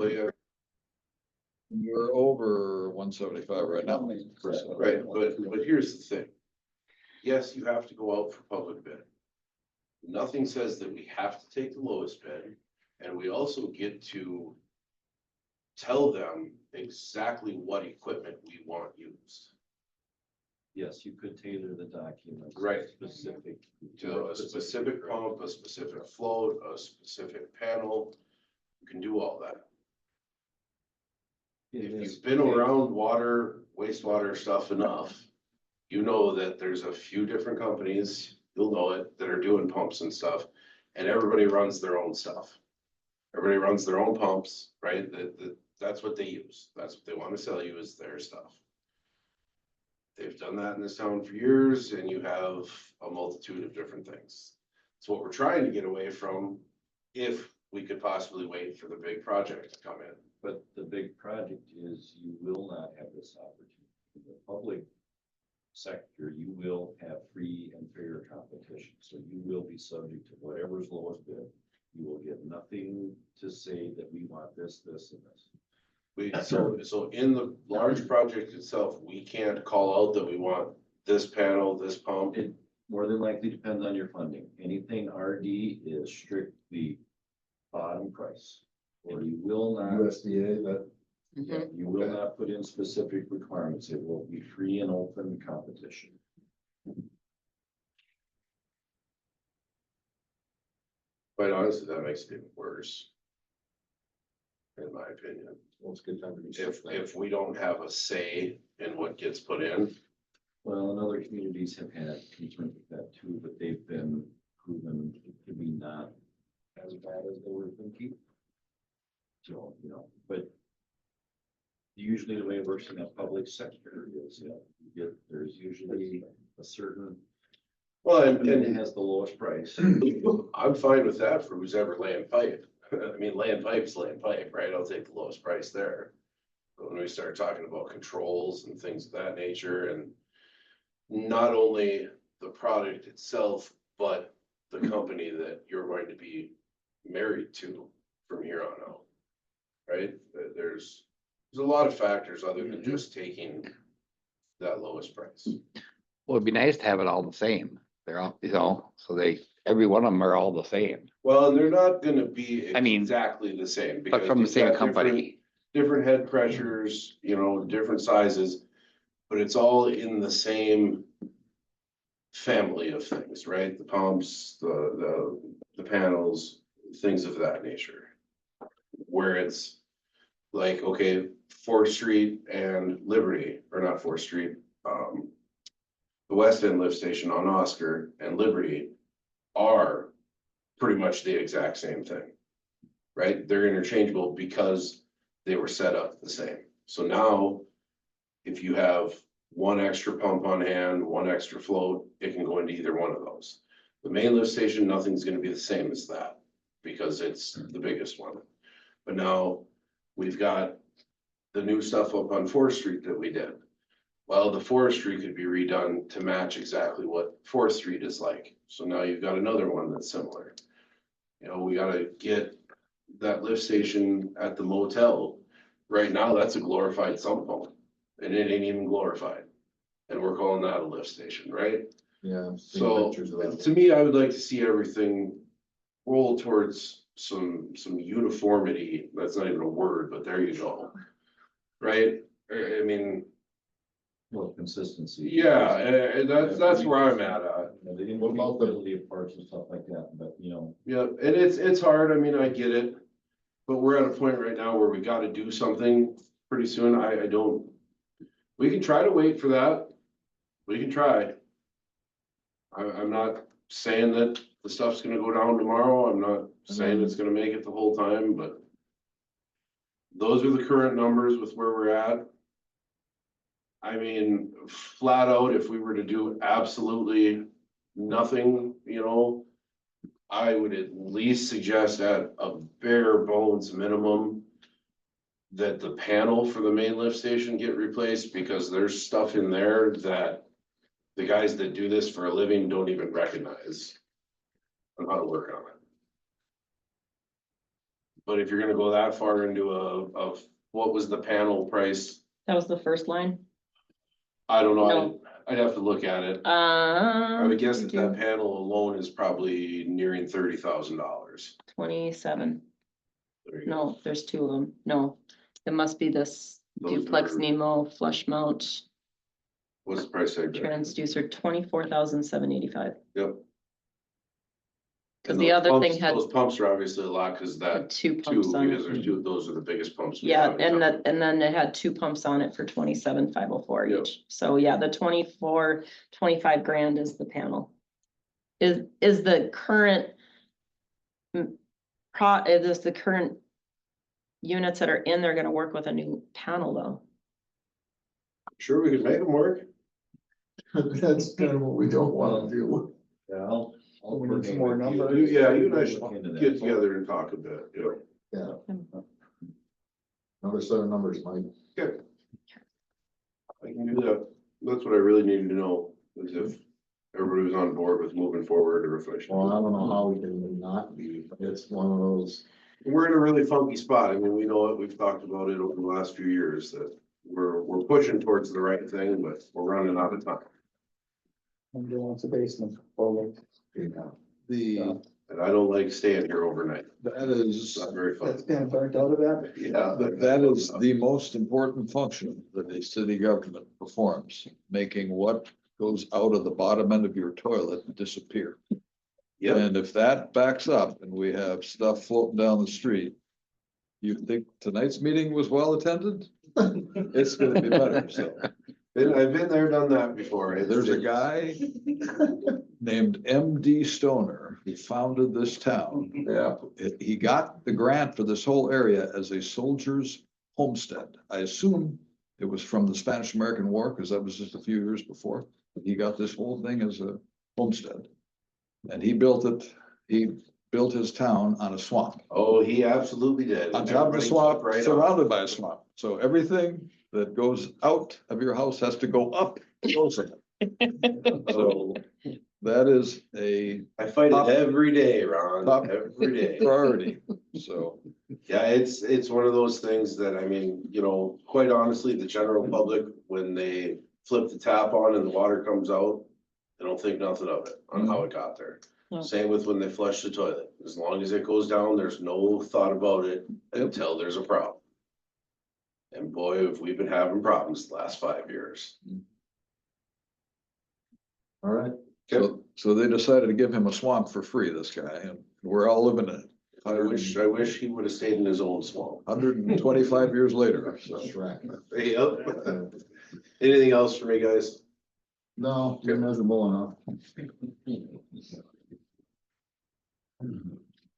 But yeah, We're over 175 right now. right, but here's the thing. Yes, you have to go out for public bid. Nothing says that we have to take the lowest bid, and we also get to tell them exactly what equipment we want used. Yes, you could tailor the document. Right. Specific. To a specific pump, a specific float, a specific panel. You can do all that. If you've been around water, wastewater stuff enough, you know that there's a few different companies, you'll know it, that are doing pumps and stuff, and everybody runs their own stuff. Everybody runs their own pumps, right? That's what they use. That's what they want to sell you is their stuff. They've done that in this town for years, and you have a multitude of different things. It's what we're trying to get away from, if we could possibly wait for the big project to come in. But the big project is you will not have this opportunity. In the public sector, you will have free and fair competition. So you will be subject to whatever's lowest bid. You will get nothing to say that we want this, this, and this. So in the large project itself, we can't call out that we want this panel, this pump. It more than likely depends on your funding. Anything RD is strictly bottom price. Or you will not, USDA, that, you will not put in specific requirements. It will be free and open competition. Quite honestly, that makes it even worse. In my opinion, well, it's a good time to be. if we don't have a say in what gets put in. Well, and other communities have had concerns with that too, but they've been proven to be not as bad as they were thinking. So, you know, but usually the way it works in the public sector is, you get, there's usually a certain, Well, and it and has the lowest price. I'm fine with that for who's ever laying pipe. I mean, laying pipe's laying pipe, right? I'll take the lowest price there. But when we start talking about controls and things of that nature, and not only the product itself, but the company that you're going to be married to from here on out. Right? There's a lot of factors other than just taking that lowest price. Well, it'd be nice to have it all the same. They're all, so every one of them are all the same, Well, and they're not gonna be I mean, exactly the same. but because from the you've same got company. different head pressures, different sizes, but it's all in the same family of things, right? The pumps, the panels, things of that nature. Where it's like, okay, 4th Street and Liberty, or not 4th Street, the West End lift station on Oscar and Liberty are pretty much the exact same thing, right? They're interchangeable because they were set up the same. So now, if you have one extra pump on hand, one extra float, it can go into either one of those. The main lift station, nothing's gonna be the same as that because it's the biggest one. But now we've got the new stuff up on 4th Street that we did. Well, the forestry could be redone to match exactly what 4th Street is like. So now you've got another one that's similar. We gotta get that lift station at the motel. Right now, that's a glorified sump pump and it ain't even glorified. And we're calling that a lift station, right? Yeah. seen So pictures of that. to me, I would like to see everything roll towards some uniformity. That's not even a word, but there you go. Right? I mean, Well, consistency. yeah, and that's where I'm at. The What about the- ability of parts and stuff like that, but Yeah, and it's hard. I mean, I get it. But we're at a point right now where we gotta do something pretty soon. I don't. We can try to wait for that. We can try. I'm not saying that the stuff's gonna go down tomorrow. I'm not saying it's gonna make it the whole time, but. Those are the current numbers with where we're at. I mean, flat out, if we were to do absolutely nothing, I would at least suggest at a bare bones minimum that the panel for the main lift station get replaced, because there's stuff in there that the guys that do this for a living don't even recognize on how to work on it. But if you're gonna go that far into what was the panel price? That was the first line. I don't know, No. I'd have to look at it. I would guess that do that panel alone is probably nearing $30,000. 27. There you go. No, there's two of them. No, it must be this Those duplex are- Nemo flush mount What's the price tag there? transducer, 24,785. Yep. Cause And the those other pumps- thing had Those pumps are obviously a lot, cause that two two, pumps on because it. there's two, those are the biggest pumps. we Yeah, have in and town. and then it had two pumps on it for 27,504 Yep. each. So yeah, the 25 grand is the panel. Is the current is the current units that are in there gonna work with a new panel though? Sure, we could make them work. That's kind of what we don't wanna do. Yeah, I'll We need some coordinate more with you. numbers. Yeah, you and I should Look into that. get together and talk a bit, yeah. Yeah, another set of numbers, Mike. Okay. I can do that. That's what I really needed to know, is if everybody was on board with moving forward or if I should. Well, I don't know how we can not be, it's one of those, We're in a really funky spot. I mean, we know it, we've talked about it over the last few years that we're pushing towards the right thing, but we're running out of time. Somebody wants a basement forward. you know, The, And I don't like staying here overnight. that It's is, not very fun. kind of burnt out of that. Yeah. that is the most important function that a city government performs, making what goes out of the bottom end of your toilet disappear. Yep, And if that backs up and we have stuff floating down the street, you think tonight's meeting was well attended? It's gonna be better, so. I've been there, done that before. There's a guy named M.D. Stoner who founded this town. yeah, He got the grant for this whole area as a soldier's homestead. I assume it was from the Spanish-American War, because that was just a few years before. But he got this whole thing as a homestead. And he built his town on a swamp. Oh, he absolutely did. On top of the Everybody swamp, kept right on. surrounded by a swamp. So everything that goes out of your house has to go up. So that is a I fight Top- it every day, Ron, top- every day. priority, so. Yeah, it's one of those things that, I mean, you know, quite honestly, the general public, when they flip the tap on and the water comes out, they don't think nothing of it on how it got there. No. Same with when they flush the toilet. As long as it goes down, there's no thought about it until there's a problem. And boy, have we been having problems the last 5 years. all right. So they decided to give him a swamp for free, this guy, and we're all living in it. I wish he would have stayed in his own swamp. 125 years later, so. Shrek. Yep. Anything else for me, guys? No, you're miserable enough.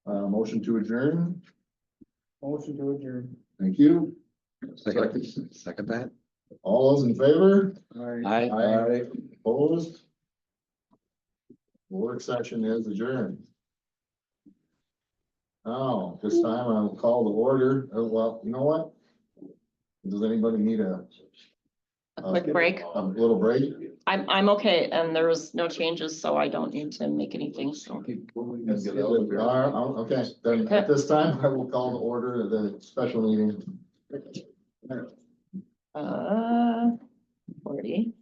Motion to adjourn, Motion to adjourn. thank you. Second that? All those in favor? I. Aye. Opposed? Work session is adjourned. Now, this time I'll call the order, well, you know what? Does anybody need a A quick break. little break? I'm okay, and there was no changes, so I don't need to make anything, so. Okay, then at this time, I will call the order of the special meeting. 40.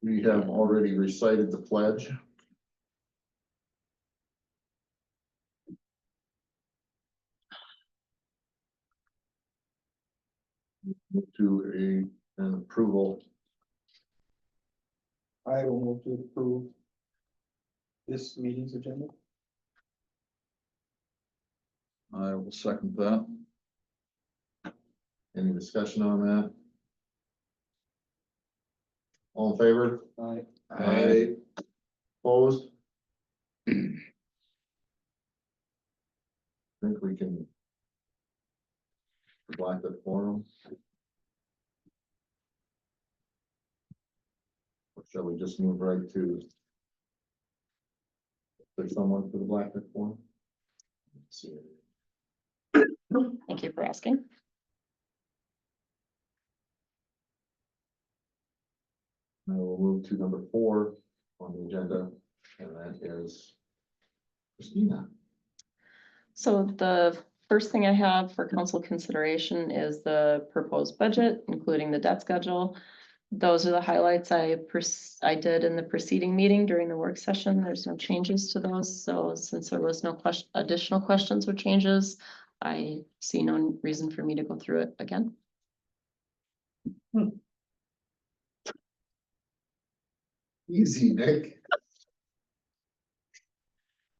We have already recited the pledge. To an approval. I will move to approve this meeting's agenda. I will second that. Any discussion on that? All in favor? Aye. Aye. Opposed? Think we can. Black that forum. Or shall we just move right to? There's someone for the Blackduck forum? Let's see. Thank you for asking. Now we'll move to number 4 on the agenda, and that is Christina. So the first thing I have for council consideration is the proposed budget, including the debt schedule. Those are the highlights I did in the preceding meeting during the work session. There's no changes to those. So since there was no additional questions or changes, I see no reason for me to go through it again. Easy, Nick.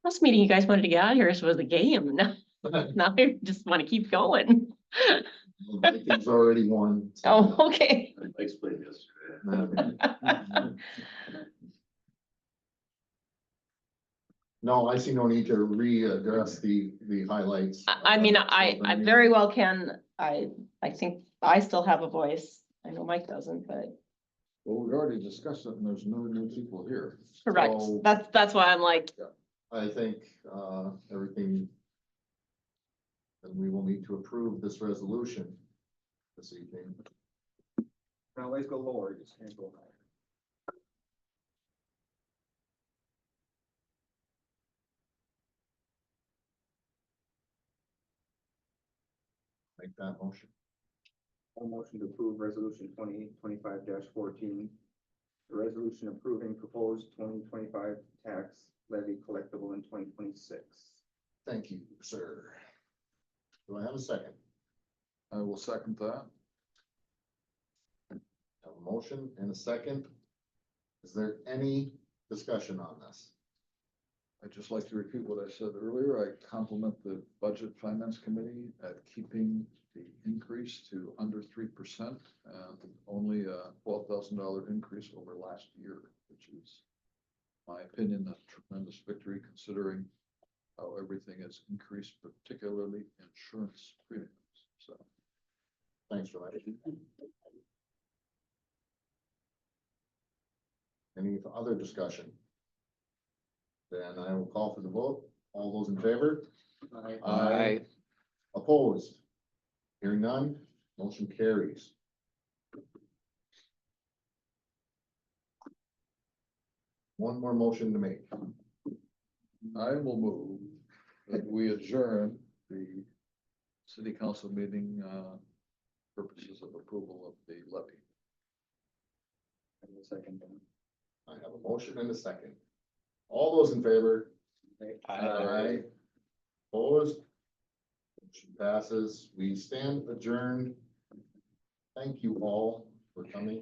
Last meeting you guys wanted to get out of here was a game. Now I just want to keep going. Vikings already won. Oh, okay. I explained this. No, I see no need to readdress the highlights. I mean, I very well can. I think I still have a voice. I know Mike doesn't, but Well, we've already discussed it and there's no new people here. correct. So- That's why I'm like, I think, everything. And we will need to approve this resolution this evening. Can always go lower, just can't go higher. Make that motion. A motion to approve resolution 2025-14. A resolution approving proposed 2025 tax levy collectible in 2026. Thank you, sir. Do I have a second? I will second that. Have a motion and a second. Is there any discussion on this? I'd just like to repeat what I said earlier. I compliment the Budget Finance Committee at keeping the increase to under 3% and only a $12,000 increase over last year, which is, in my opinion, a tremendous victory considering how everything has increased, particularly insurance premiums. So Thanks for that. Any other discussion? Then I will call for the vote. All those in favor? I, Opposed? Hearing none, motion carries. One more motion to make. I will move that we adjourn the city council meeting, purposes of approval of the levy. And the second one. I have a motion and a second. All those in favor? I. Opposed? Motion passes. We stand adjourned. Thank you all for coming.